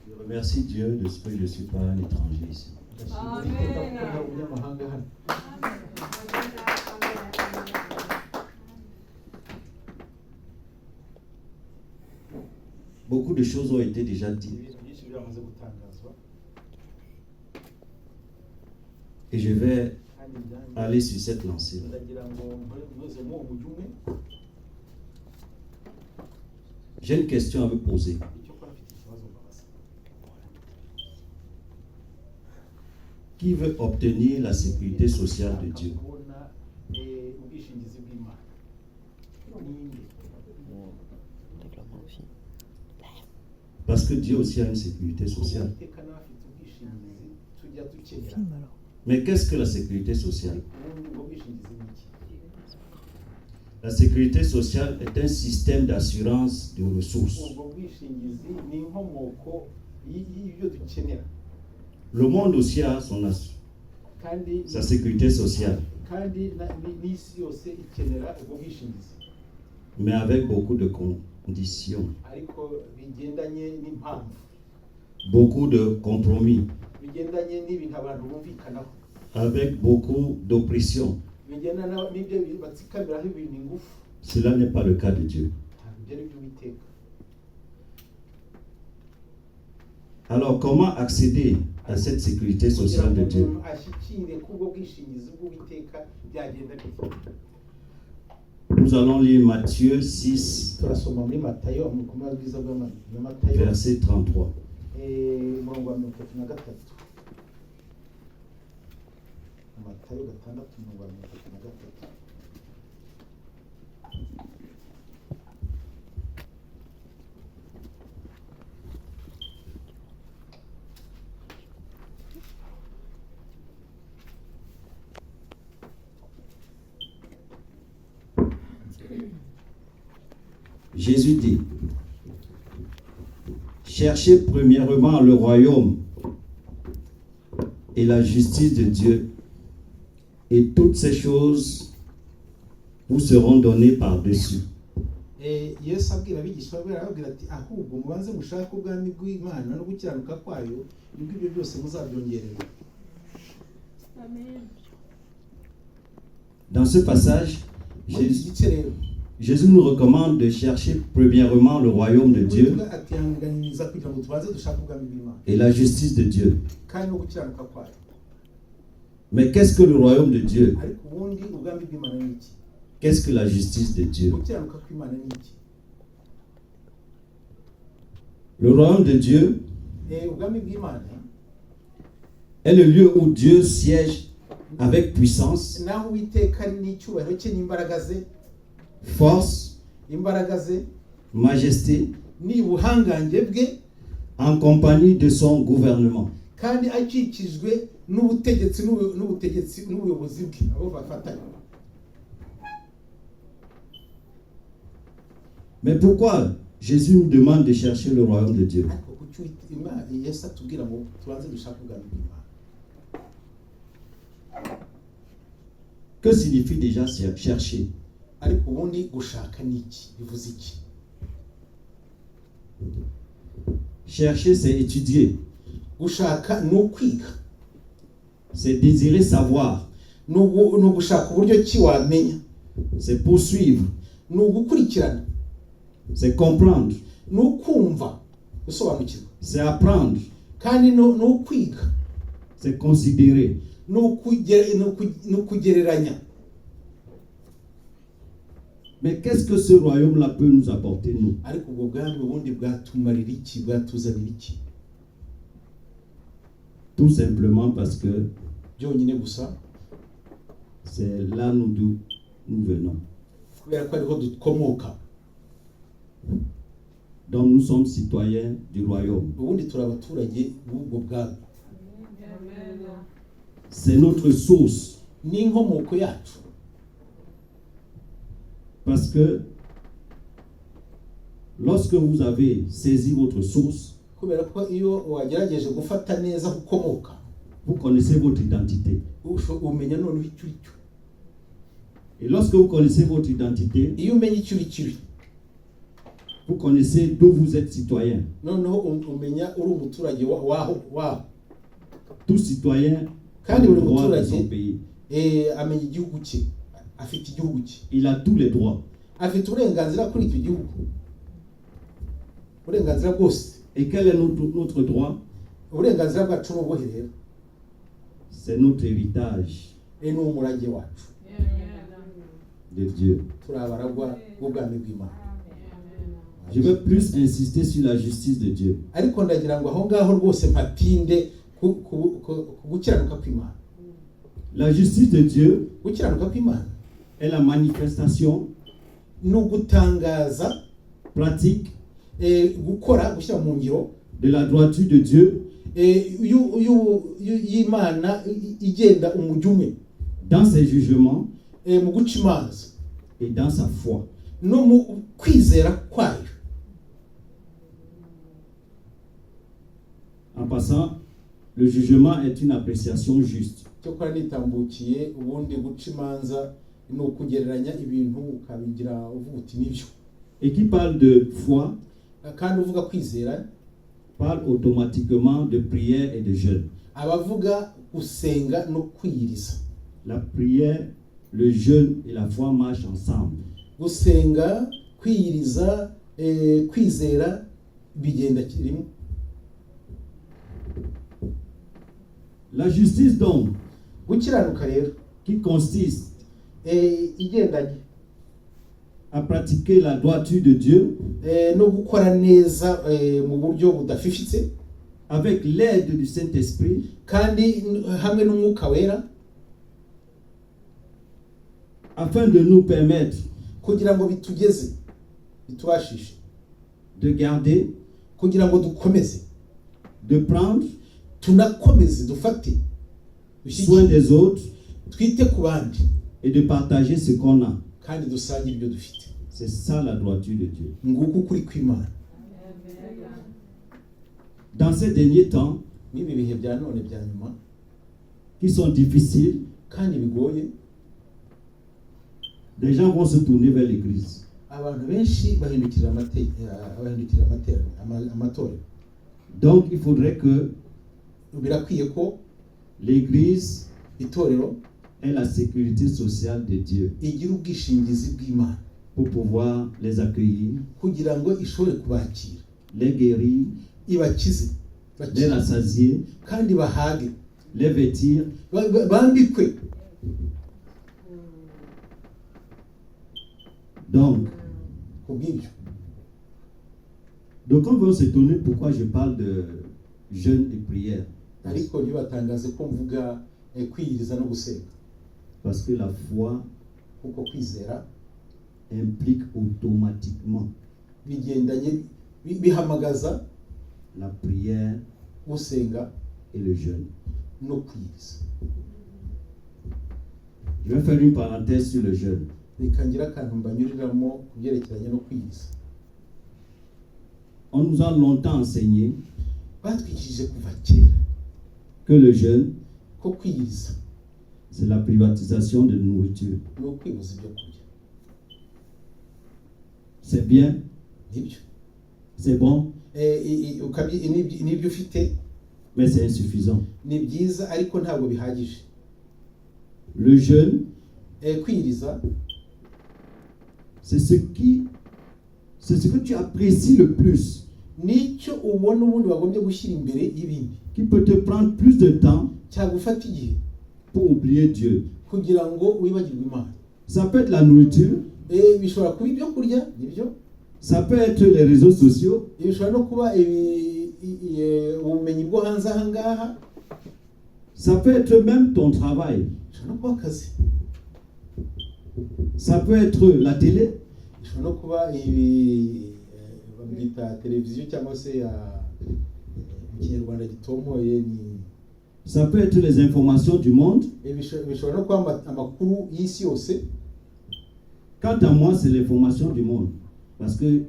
Je remercie Dieu de ce que je ne suis pas un étranger ici. Beaucoup de choses ont été déjà dites. Et je vais aller sur cette lancée. J'ai une question à vous poser. Qui veut obtenir la sécurité sociale de Dieu? Parce que Dieu aussi a une sécurité sociale. Mais qu'est-ce que la sécurité sociale? La sécurité sociale est un système d'assurance de ressources. Le monde aussi a sa sécurité sociale. Mais avec beaucoup de conditions. Beaucoup de compromis. Avec beaucoup d'oppression. Cela n'est pas le cas de Dieu. Alors, comment accéder à cette sécurité sociale de Dieu? Nous allons lire Matthieu 6, verset 33. Jésus dit, cherchez premièrement le royaume et la justice de Dieu, et toutes ces choses vous seront données par-dessus. Yesu abwira abigishwa be arababwira ati ahubwo mubanze mushake ubwami bw'Imana no gukiranuka kwayo, nibwo ibyo byose muzabyongererwa. Dans ce passage, Jésus nous recommande de chercher premièrement le royaume de Dieu et la justice de Dieu. Mais qu'est-ce que le royaume de Dieu? Qu'est-ce que la justice de Dieu? Le royaume de Dieu est le lieu où Dieu siège avec puissance, force, majesté, en compagnie de son gouvernement. Mais pourquoi Jésus nous demande de chercher le royaume de Dieu? Que signifie déjà chercher? Chercher, c'est étudier. C'est désirer savoir. C'est poursuivre. C'est comprendre. C'est apprendre. C'est considérer. Mais qu'est-ce que ce royaume-là peut nous apporter, nous? Tout simplement parce que c'est là d'où nous venons. Donc nous sommes citoyens du royaume. C'est notre source. Parce que lorsque vous avez saisi votre source, vous connaissez votre identité. Et lorsque vous connaissez votre identité, vous connaissez d'où vous êtes citoyen. noneho umenya uri umuturage waho. Tout citoyen a Kandi le buri droit de muturage son pays. amenya igihugu cye, afite igihugu cye, Il a tous les droits. afite uburenganzira kuri icyo gihugu, uburenganzira bwose. Et quel est notre droit? Uburenganzira bwacu ni ubuhe rero? C'est notre héritage Ni umurage wacu de Dieu. turi abaragwa b'ubwami bw'Imana. Je vais plus insister sur la justice de Dieu. Ariko ndagira ngo aho ngaho rwose mpatinde ku gukiranuka kw'Imana. La justice de Dieu Gukiranuka kw'Imana est la manifestation ni ugutangaza pratique gukora gushyira mu ngiro de la droiture de Dieu y'Imana igenda umujyo umwe dans ses jugements mu guca imanza et dans sa foi. no mu kwizera kwayo. En passant, le jugement est une appréciation juste. Cyokora nitambukiye ubundi guca imanza ni ukugereranya ibintu ukabigira uvuga uti nibyo. Et qui parle de foi Kandi uvuga kwizera parle automatiquement de prière et de jeûne. abavuga gusenga no kwiyiriza. La prière, le jeûne et la foi marchent ensemble. Gusenga, kwiyiriza, kwizera bigenda kirimo. La justice donc, Gukiranuka rero qui consiste igendanye à pratiquer la droiture de Dieu no gukora neza mu buryo budafifitse avec l'aide du Saint-Esprit, kandi hamwe n'umwuka wera, afin de nous permettre kugira ngo bitubashishe de garder, kugira ngo dukomeze de prendre tunakomeze dufate soin des autres twite ku bandi et de partager ce qu'on a. kandi dusangire ibyo dufite. C'est ça la droiture de Dieu. Nguko ukuri kw'Imana. Dans ces derniers temps, N'ibi bihe bya none bya nyuma qui sont difficiles, kandi bigoye, des gens vont se tourner vers l'église. abantu benshi bahindukira amatorero. Donc il faudrait que Birakwiye ko l'église itorero ait la sécurité sociale de Dieu igira ubwishingizi bw'Imana pour pouvoir les accueillir, kugira ngo ishobore kubakira, les guérir, ibakize, les rassasier, kandi bahage, les vêtir. bambikwe. Donc, Kubw'ibyo d'aucuns vont s'étonner pourquoi je parle de jeûne et prière. ariko ntibatangaze ko mvuga kwiyiriza no gusenga, Parce que la foi kuko kwizera implique automatiquement bigendanye bihamagaza la prière gusenga et le jeûne. no kwiyiriza. Je vais faire une parenthèse sur le jeûne. Reka ngira akantu mbanyuriramo ku byerekeranye no kwiyiriza. On nous a longtemps enseigné Batwigishije kuva kera que le jeûne, ko kwiyiriza c'est la privatisation de nourriture. no kwibuza ibyo kurya. C'est bien, Nibyo c'est bon, nibyo ufite mais c'est insuffisant. ni byiza ariko ntabwo bihagije. Le jeûne, Kwiyiriza c'est ce que tu apprécies le plus, nicyo ubona ubundi bagombye gushyira imbere y'ibindi, qui peut te prendre plus de temps cyagufata igihe pour oublier Dieu. kugira ngo wibagirwe Imana. Ça peut être la nourriture, Bishobora kuba ibyo kurya, nibyo. ça peut être les réseaux sociaux, Bishobora no kuba ubumenyi bwo hanze aha ngaha, ça peut être même ton travail, bishobora no kuba akazi, ça peut être la télé, bishobora no kuba babyita televiziyo cyangwa se mu kinyarwanda gitomoye ni ça peut être les informations du monde. bishobora no kuba amakuru y'isi yose. Quant à moi, c'est l'information du monde, parce que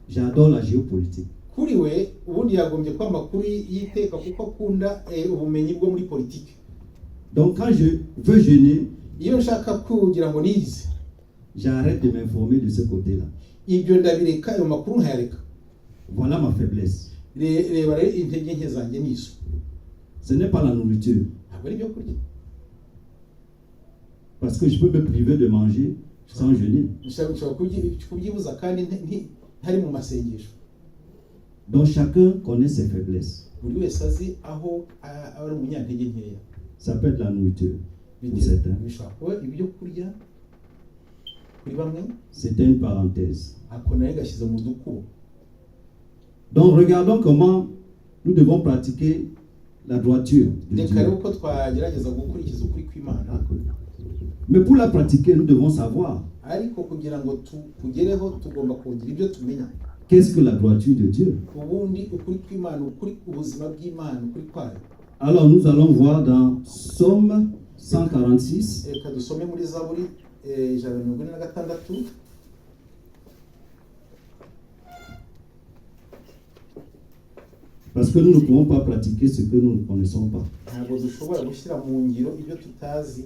j'adore la géopolitique. Kuri we ubundi yagombye kuba amakuru y'iteka kuko akunda ubumenyi bwo muri politiki. Donc quand je veux jeûner, Iyo nshaka kugira ngo nirize, j'arrête de m'informer de ce côté-là. ibyo ndabireka, ayo makuru nkayareka. Voilà ma faiblesse. Reba rero intege nke zanjye nizo. Ce n'est pas la nourriture. Ntabwo ari ibyo kurya. Parce que je peux me priver de manger sans jeûner. Nshobora kubyibuza kandi ntari mu masengesho. Donc chacun connaît ses faiblesses. Buri wese azi aho ari umunyantege nkeya. Ça peut être la nourriture pour certains. Bishobora kuba ibyo kurya kuri bamwe. C'était une parenthèse. Ako nayo gashyize mu dukubo. Donc regardons comment nous devons pratiquer la droiture de Reka Dieu. rero ko twagerageza gukurikiza ukuri kw'Imana. Mais pour la pratiquer, nous devons savoir Ariko kugira ngo tugereho tugomba kugira ibyo tumenya. qu'est-ce que la droiture de Dieu. Ubundi ukuri kw'Imana, ukuri ubuzima bw'Imana, ukuri kwayo. Alors nous allons voir dans Somme 146. Reka dusome muri Zaburi 146. Parce que nous ne pouvons pas pratiquer ce que nous ne connaissons pas. Ntabwo dushobora gushyira mu ngiro ibyo tutazi.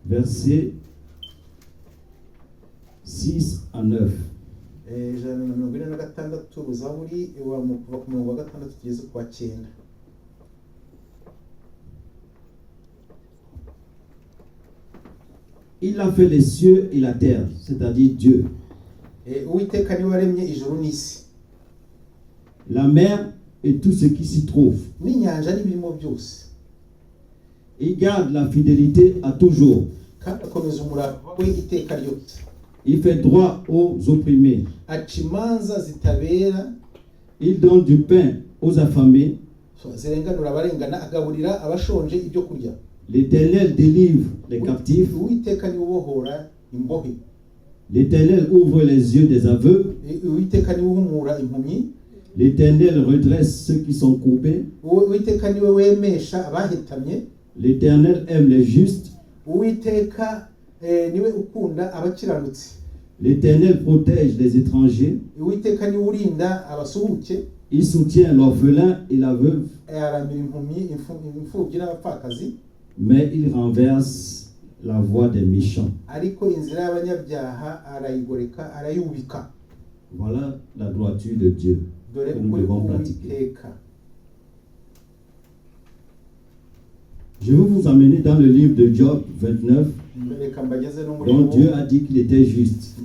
Versets 6 à 9. 146 Zaburi kuva ku murongo wa 6 tugeze ku wa 9. Il a fait les cieux et la terre, c'est-à-dire Dieu. Uwiteka niwe waremye ijuru n'isi. La mer et tout ce qui s'y trouve. N'inyanja n'ibirimo byose. Il garde la fidélité à toujours. Kandi akomeza umurava we iteka ryose. Il fait droit aux opprimés. Aca imanza zitabera. Il donne du pain aux affamés. Zirenganura abarengana, agaburira abashonje ibyo kurya. L'Éternel délivre les captifs. Uwiteka niwe ubohora imbohe. L'Éternel ouvre les yeux des aveugles. Uwiteka niwe uhumura impumyi. L'Éternel redresse ceux qui sont courbés. Uwiteka niwe wemesha abahetamye. L'Éternel aime les justes. Uwiteka niwe ukunda abakiranutsi. L'Éternel protège les étrangers. Uwiteka niwe urinda abasuhuke. Il soutient l'orphelin et la veuve. Aramira impumyi, imfubyi n'abapfakazi. Mais il renverse la voie des méchants. Ariko inzira y'abanyabyaha arayigoreka, arayubika. Voilà la droiture de Dieu que nous devons pratiquer. Je vais vous amener dans le livre de Job 29, dont Dieu a dit qu'il était juste.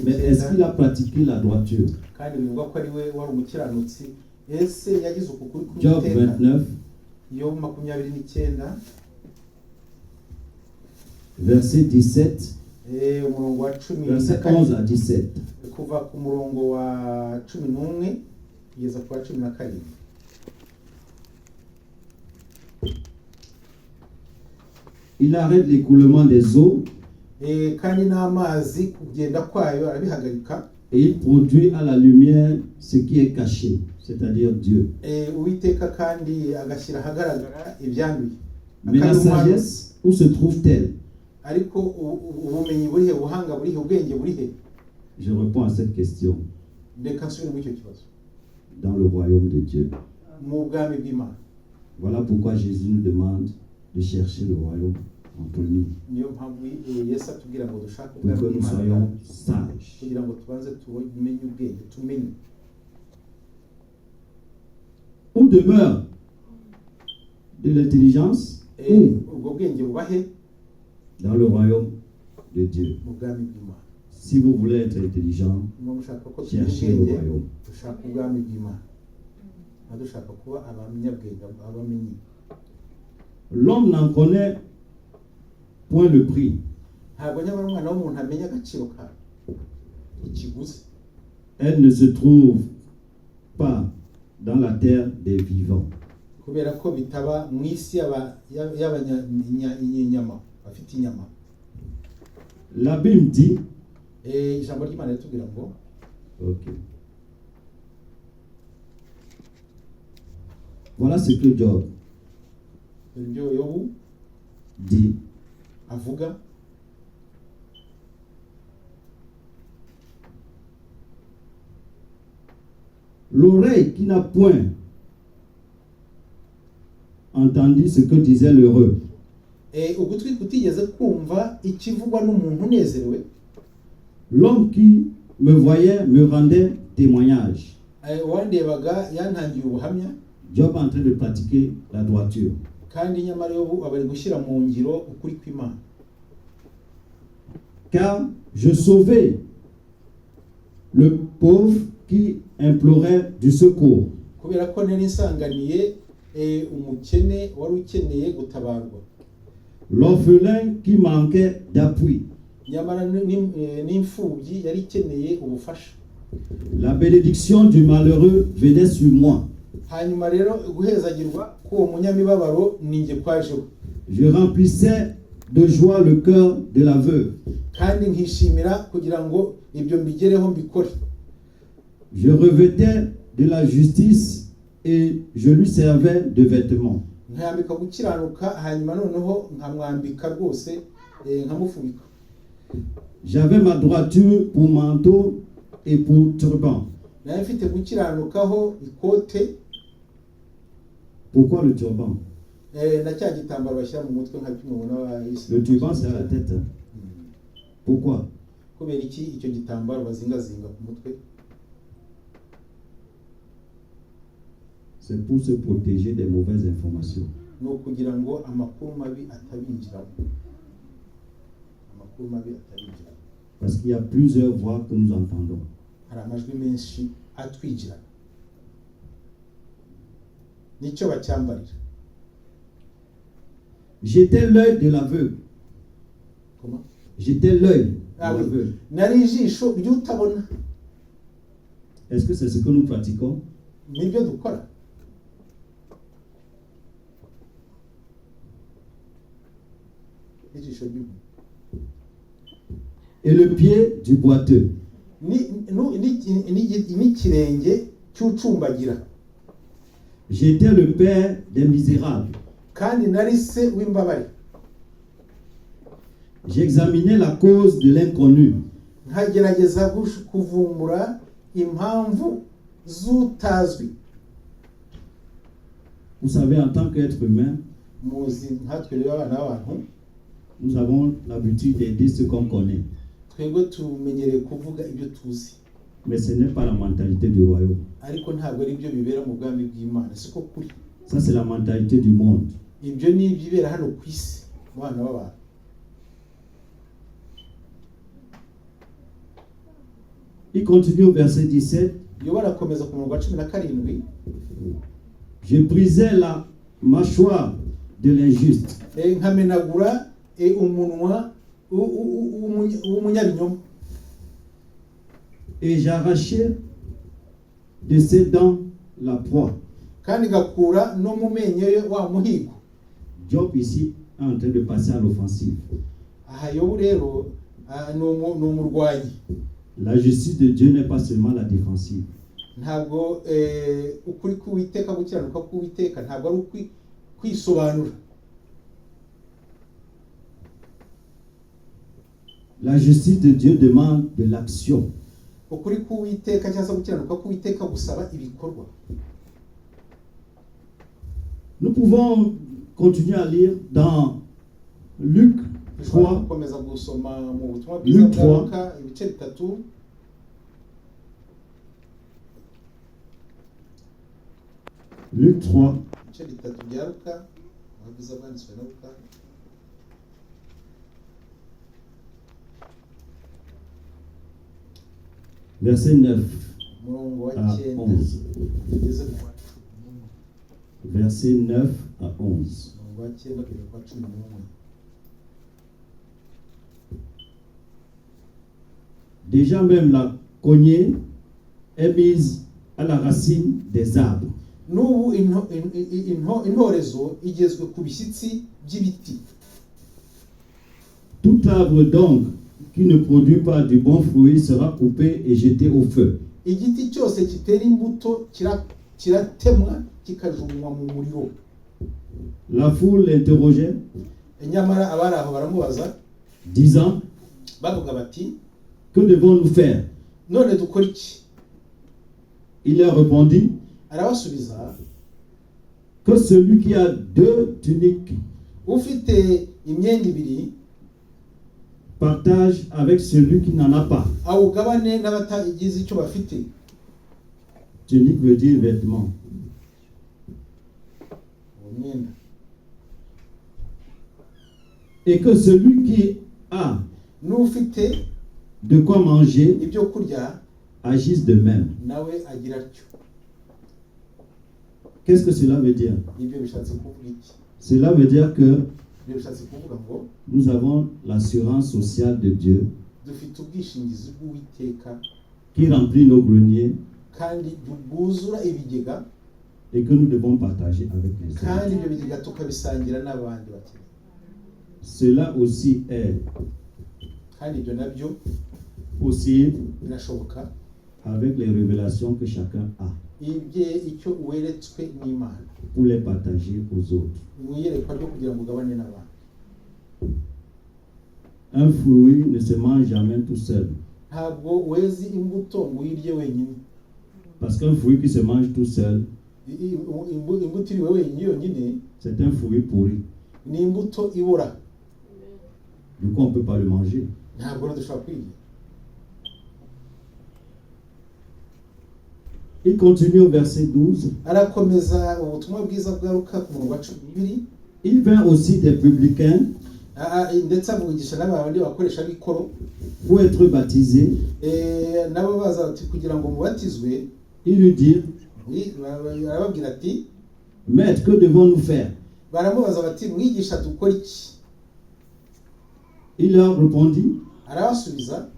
Mais est-ce qu'il a pratiqué la droiture? Job 29, verset 17, verset 11 à 17. Kuva ku murongo wa 11 kugeza ku wa 17. Il arrête l'écoulement des eaux. Kandi n'amazi kugenda kwayo arabihagarika. Et il produit à la lumière ce qui est caché, c'est-à-dire Dieu. Uwiteka kandi agashyira ahagaragara ibyanduye. Mais la sagesse, où se trouve-t-elle? Ariko ubumenyi burihe, ubuhanga burihe, ubwenge burihe? Je réponds à cette question. Dans le royaume de Dieu. Voilà pourquoi Jésus nous demande de chercher le royaume en premier. Pour que nous soyons sages. Où demeure de l'intelligence? Dans le royaume de Dieu. Si vous voulez être intelligent, cherchez le royaume. L'homme n'en connaît point le prix. Elle ne se trouve pas dans la terre des vivants. La Bible dit, ok. Voilà ce que Job dit. L'oreille qui n'a point entendu ce que disait l'heureux. L'homme qui me voyait me rendait témoignage. uwandebaga yantangiye ubuhamya Job est en train de pratiquer la droiture. kandi nyamara Yobu abari gushyira mu ngiro ukuri kw'Imana. Car je sauvais le pauvre qui implorait du secours. Kubera ko nari nsanganiye umukene wari ukeneye gutabarwa. L'orphelin qui manquait d'appui. Nyamara n'imfubyi yari ikeneye ubufasha. La bénédiction du malheureux venait sur moi. Hanyuma rero guhezagirwa k'uwo munyamibabaro ninjye kwajeho. Je remplissais de joie le cœur de la veuve. Kandi nkishimira kugira ngo ibyo mbigereho mbikore. Je revêtais de la justice et je lui servais de vêtements. Nkambika gukiranuka hanyuma noneho nkamwambika rwose nkamufubika. J'avais ma droiture pour manteau et pour turban. Nari mfite gukiranukaho ikote. Pourquoi le turban? Na cya gitambaro bashyira mu mutwe nka kimwe n'abayisilamu. Le turban c'est à la tête. Pourquoi? Kubera iki icyo gitambaro bazingazinga ku mutwe? C'est pour se protéger des mauvaises informations. No kugira ngo amakuru mabi atabinjiramo. Amakuru mabi atabinjiramo. Parce qu'il y a plusieurs voix que nous entendons. Hari amajwi menshi atwijira. Nicyo bacyambarira. J'étais l'œil de l'aveugle. Comment? J'étais l'œil de l'aveugle. Nari ijisho ry'utabona. Est-ce que c'est ce que nous pratiquons? Nibyo dukora. Ijisho ry'umuntu. Et le pied du boiteux. N'ikirenge cy'ucumbagira. J'étais le père des misérables. Kandi nari se w'imbabare. J'examinais la cause de l'inconnu. Nkagerageza kuvumbura impamvu z'utazwi. Vous savez, en tant qu'être humain, muzi nkatwe rero abana b'abantu nous avons l'habitude d'aider ceux qu'on connaît. Twebwe tumenyereye kuvuga ibyo tuzi. Mais ce n'est pas la mentalité du royaume. Ariko ntabwo ari byo bibera mu bwami bw'Imana. Siko kuri. Ça, c'est la mentalité du monde. Ibyo ni ibyibera hano ku isi mu bana b'abantu. Il continue au verset 17. Yo barakomeza ku murongo wa 17. Je brisais la mâchoire de l'injuste. Nkamenagura umunwa w'umunyabinyoma. Et j'arrachais de ses dents la proie. Kandi gakura no mu menyo ye wa muhigo. Job ici est en train de passer à l'offensive. Aha Yobu rero ni umurwanyi. La justice de Dieu n'est pas seulement la défensive. Ntabwo ukuri k'Uwiteka gukiranuka k'Uwiteka ntabwo ari kwisobanura. La justice de Dieu demande de l'action. Ukuri k'Uwiteka cyangwa gukiranuka k'Uwiteka gusaba ibikorwa. Nous pouvons continuer à lire dans Luc 3. Luc 3. Luc 3. Verset 9 à 11. Verset 9 à 11. Déjà même la cognée est mise à la racine des arbres. N'ubu intorezo igezwe ku bishyitsi by'ibiti. Tout arbre donc qui ne produit pas du bon fruit sera coupé et jeté au feu. Igiti cyose kitera imbuto kiratemwa kikajugunywa mu muriro. La foule l'interrogeait, nyamara abari aho baramubaza disant, bavuga bati, que devons-nous faire? None dukora iki? Il leur répondit, arabasubiza, que celui qui a 2 tuniques ufite imyenda ibiri Partage avec celui qui n'en a pas. awugabane n'abatagize icyo bafite. Tunique veut dire vêtement. Umwenda. Et que celui qui a N'ufite de quoi manger ibyo kurya agisse de même. nawe agira atyo. Qu'est-ce que cela veut dire? Ibyo bishatse kuvuga iki? Cela veut dire que Ibyo bishatse kuvuga ngo nous avons l'assurance sociale de Dieu dufite ubwishingizi bw'Uwiteka qui remplit nos greniers kandi bwuzura ibigega, et que nous devons partager avec les kandi autres. ibyo bigega tukabisangira n'abandi bakene. Cela aussi est Kandi ibyo nabyo possible birashoboka avec les révélations que chacun a icyo weretswe n'Imana, pour les partager aux autres. mu iyerekwa ryo kugira ngo ugabane n'abantu. Un fruit ne se mange jamais tout seul. Ntabwo wezi imbuto ngo uyirye wenyine. Parce qu'un fruit qui se mange tout seul, Imbuto iriwe wenyine yonyine c'est un fruit pourri. ni imbuto ibura. Du coup, on ne peut pas le manger. Ntabwo rero dushobora kuyirya. Il continue au verset 12. Arakomeza ubutumwa bwiza bwa Luka ku murongo wa 12. Il vint aussi des publicains Ndetse avugisha n'abandi bakoresha b'ikoro pour être baptisés. Nabo baza bati kugira ngo mubatizwe. Il lui dit, arababwira ati, Maître, que devons-nous faire? baramubaza bati mwigisha dukora iki? Il leur répondit, Arabasubiza,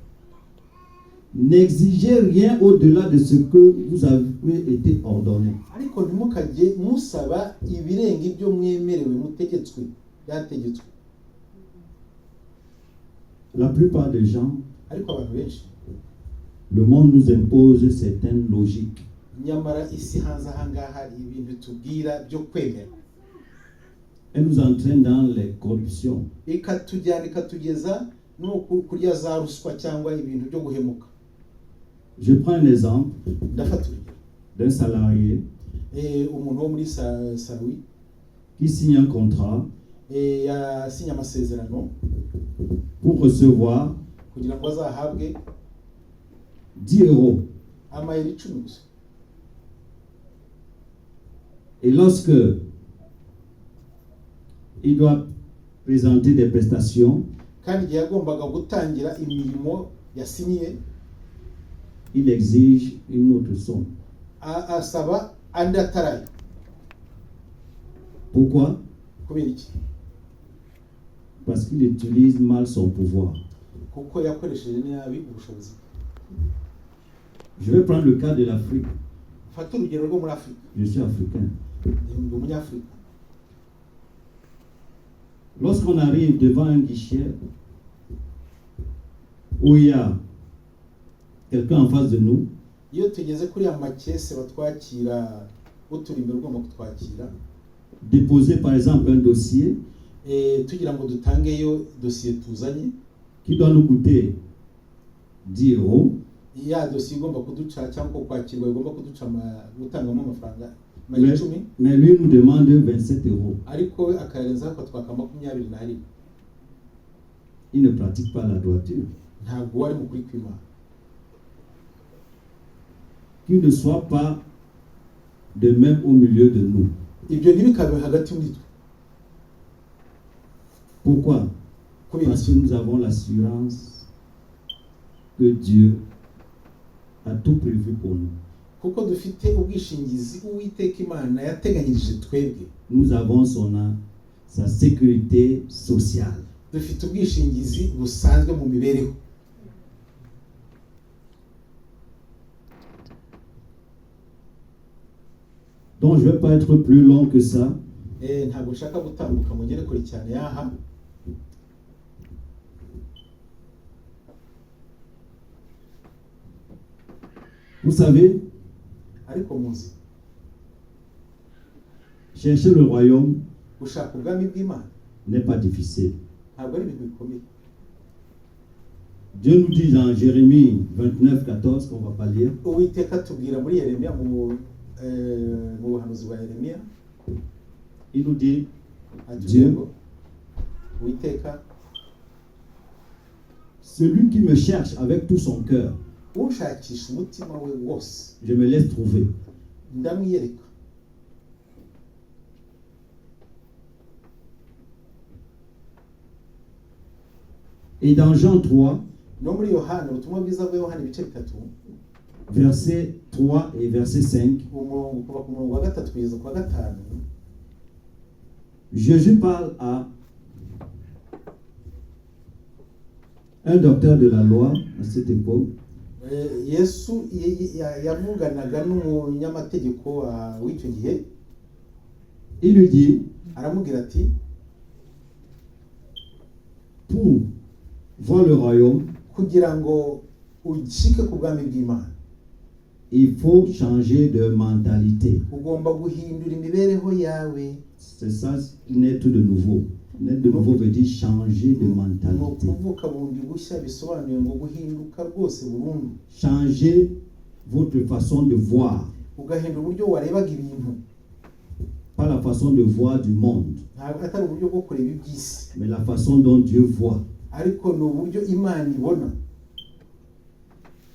n'exigez rien au-delà de ce que vous avez été ordonné. ariko ntimukajye musaba ibirenga ibyo mwemerewe mutegetswe byategetswe. La plupart des gens, Ariko abantu benshi, le monde nous impose certaines logiques. nyamara isi hanze ahangaha hari ibintu tubwira byo kwemera, Elle nous entraîne dans les corruptions. ikatujyana ikatugeza no kurya za ruswa cyangwa ibintu byo guhemuka. Je prends un exemple Ndafata urugero d'un salarié umuntu wo muri Sawi qui signe un contrat yasinye amasezerano pour recevoir kugira ngo azahabwe 10 euros. amayeri 10 gusa. Et lorsque il doit présenter des prestations, Kandi igihe yagombaga gutangira imirimo yasinyiye, il exige une autre somme. asaba andi atarayo. Pourquoi? Kubera iki? Parce qu'il utilise mal son pouvoir. Kuko yakoresheje nabi ubushobozi. Je vais prendre le cas de l'Afrique. Fata urugero rwo muri Afurika. Je suis africain. Ndi umunyafurika. Lorsqu'on arrive devant un guichet où il y a quelqu'un en face de nous, Iyo tugeze kuri ya makese batwakira uturi imbere ugomba kutwakira, déposer par exemple un dossier tugira ngo dutangeyo dosiye tuzanye, qui doit nous coûter 10 euros, ya dosiye igomba kuduca cyangwa kwakirwa igomba kuduca gutangamo amafaranga mayeri 10, mais lui nous demande 27 euros. ariko we akarenza akatwaka 21. Il ne pratique pas la droiture. Ntabwo wari mu kuri kw'Imana. Qu'il ne soit pas de même au milieu de nous. Ibyo ntibikabe hagati muri twe. Pourquoi? Parce que nous avons l'assurance que Dieu a tout prévu pour nous. Kuko dufite ubwishingizi Uwiteka Imana yateganyirije twebwe. Nous avons sa sécurité sociale. Dufite ubwishingizi busanzwe mu mibereho. Donc je ne vais pas être plus long que ça. Ntabwo nshaka gutambuka mu ngere kure cyane yaha. Vous savez, Ariko muzi, chercher le royaume gushaka ubwami bw'Imana n'est pas difficile. ntabwo ari ibintu bikomeye. Dieu nous dit dans Jérémie 29, 14, qu'on ne va pas lire, Uwiteka tubwira muri Yeremiya mu buhanuzi bwa Yeremiya, il nous dit, atubwira ngo Uwiteka Celui qui me cherche avec tout son cœur, ushakisha umutima we wose je me laisse trouver. ndamwiyereka. Et dans Jean 3, no muri Yohana, ubutumwa bwiza bwa Yohana ibice 3, verset 3 et verset 5, umurongo kuva ku murongo wa 3 kugeza ku wa 5, Jésus parle à un docteur de la loi à cette époque. Yesu yavuganaga n'umunyamategeko w'icyo gihe. Il lui dit, aramubwira ati, pour voir le royaume, kugira ngo ushike ku bwami bw'Imana, il faut changer de mentalité. ugomba guhindura imibereho yawe. C'est ça, naître de nouveau. Naître de nouveau veut dire changer de mentalité. kuvuka bundi bushya bisobanuye ngo guhinduka rwose burundu. Changer votre façon de voir. Ugahindura uburyo warebaga ibintu. Pas la façon de voir du monde, Ntabwo atari uburyo bwo kureba iby'isi, mais la façon dont Dieu voit. ariko ni uburyo Imana ibona.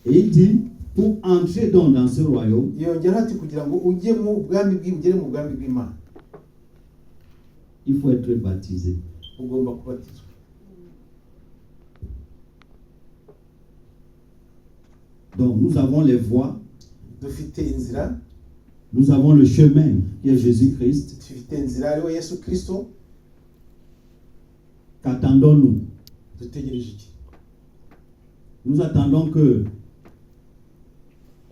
Et il dit, pour entrer dans ce royaume, yongera ati kugira ngo ujye mu bwami bw'Imana, mu bwami bw'Imana, il faut être baptisé. ugomba kubatizwa. Donc nous avons les voies, Dufite inzira, nous avons le chemin qui est Jésus-Christ. dufite inzira ariwe Yesu Kristo. Qu'attendons-nous? Dutegereje iki? Nous attendons que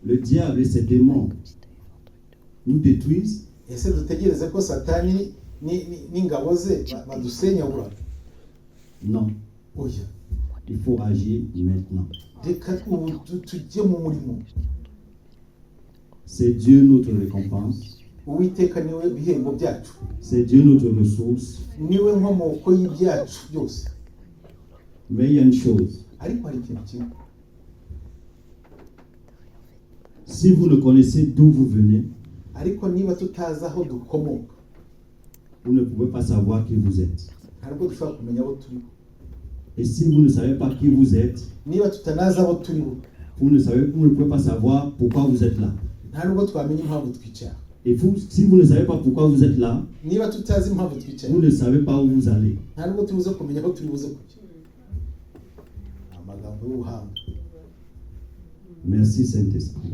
le diable et ses démons nous détruisent. Ese dutegereze ko Satani n'ingabo ze badusenyagura? Non, Oya, il faut agir maintenant. reka ubu tujye mu murimo. C'est Dieu notre récompense. Uwiteka niwe bihembo byacu, C'est Dieu notre ressource. niwe nkomoko y'ibyacu byose. Mais il y a une chose. Ariko hari ikintu kimwe, Si vous ne connaissez d'où vous venez, ariko niba tutazi aho dukomoka, vous ne pouvez pas savoir qui vous êtes. ntabwo dushobora kumenya abo turiho. Et si vous ne savez pas qui vous êtes, Niba tutanazi abo turiho, vous ne pouvez pas savoir pourquoi vous êtes là. nta nubwo twamenya impamvu twicara. Et si vous ne savez pas pourquoi vous êtes là, Niba tutazi impamvu twicara, vous ne savez pas où vous allez. nta nubwo tubuze kumenya aho turi buze kujya. Amagambo y'ubuhanga. Merci Saint-Esprit.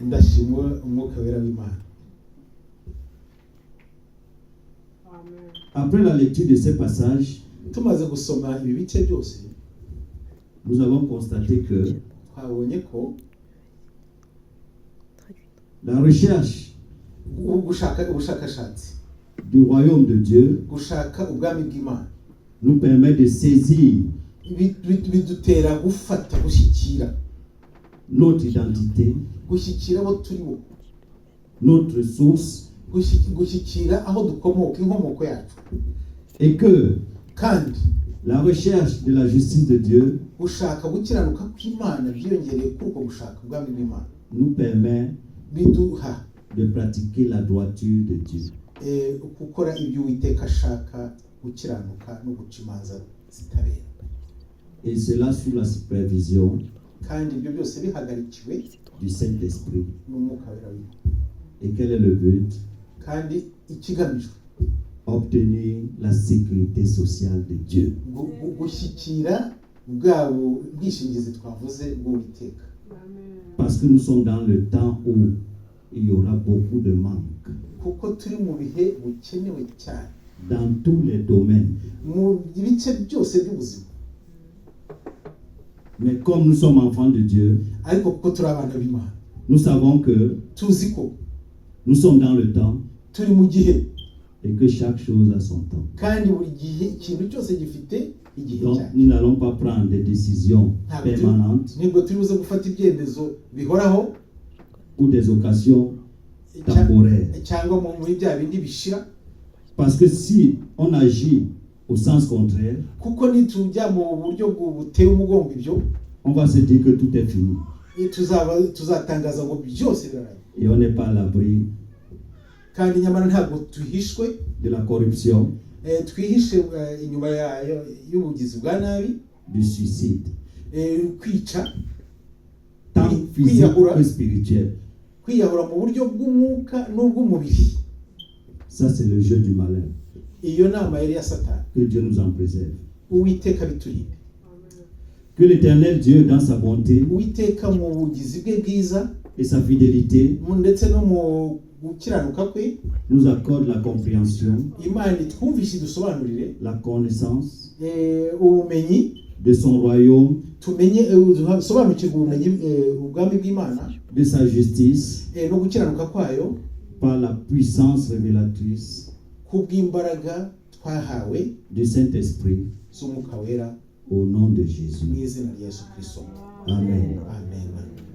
Ndashimwe umwuka wera w'Imana. Après la lecture de ces passages, Tumaze gusoma ibi bice byose, nous avons constaté que twabonye ko la recherche gushaka ubushakashatsi, du royaume de Dieu gushaka ubwami bw'Imana, nous permet de saisir bidutera gufata, gushyikira notre identité, gushyikira abo turi bo, notre source, gushyikira aho dukomoka, inkomoko yacu. et que Kandi la recherche de la justice de Dieu gushaka gukiranuka kw'Imana byiyongereye kuri uko gushaka ubwami bw'Imana, nous permet biduha de pratiquer la droiture de Dieu. gukora ibyo Uwiteka ashaka, gukiranuka no guca imanza zitabera. Et cela sous la supervision Kandi ibyo byose bihagarikiwe du Saint-Esprit. n'umwuka wera w'Imana. Et quel est le but? Kandi ikigamijwe Obtenir la sécurité sociale de Dieu. gushyikira bwabo bwishingizi twavuze bw'Uwiteka. Parce que nous sommes dans le temps où il y aura beaucoup de manques Kuko turi mu bihe bukenewe cyane dans tous les domaines. mu bice byose by'ubuzima. Mais comme nous sommes enfants de Dieu, Ariko kuko turi abana b'Imana, nous savons que tuzi ko nous sommes dans le temps turi mu gihe, et que chaque chose a son temps. kandi buri gihe ikintu cyose gifite igihe Donc cyane. nous n'allons pas prendre des décisions permanentes Nibwo turi buze gufata ibyemezo bihoraho ou des occasions temporaires. cyangwa muri bya bindi bishira. Parce que si on agit au sens contraire, Kuko nitujya mu buryo buteye umugongo ibyo, on va se dire que tout est fini tuzatangaza ngo byose birarangiye. et on n'est pas à l'abri Kandi nyamara ntabwo tuhishwe, de la corruption, twihishe inyuma y'ubugizi bwa nabi, du suicide. kwica tant physique que spirituel. kwiyahura mu buryo bw'umwuka n'ubw'umubiri. Ça c'est le jeu du malin. Iyo nama yari ya Satani. Que Dieu nous en préserve. Uwiteka biturinde. Que l'Éternel Dieu dans sa bonté Uwiteka mu bugizi bwe bwiza et sa fidélité ndetse no mu gukiranuka kwe nous accorde la compréhension, Imana twumvishe dusobanurire la connaissance ubumenyi de son royaume, tumenye sobanukirwa ubumenyi ubwami bw'Imana, de sa justice, no gukiranuka kwayo par la puissance révélatrice kubw'imbaraga twahawe du Saint-Esprit, z'Umwuka Wera au nom de Jésus. mu izina rya Yesu Kristo. Amen. Amen.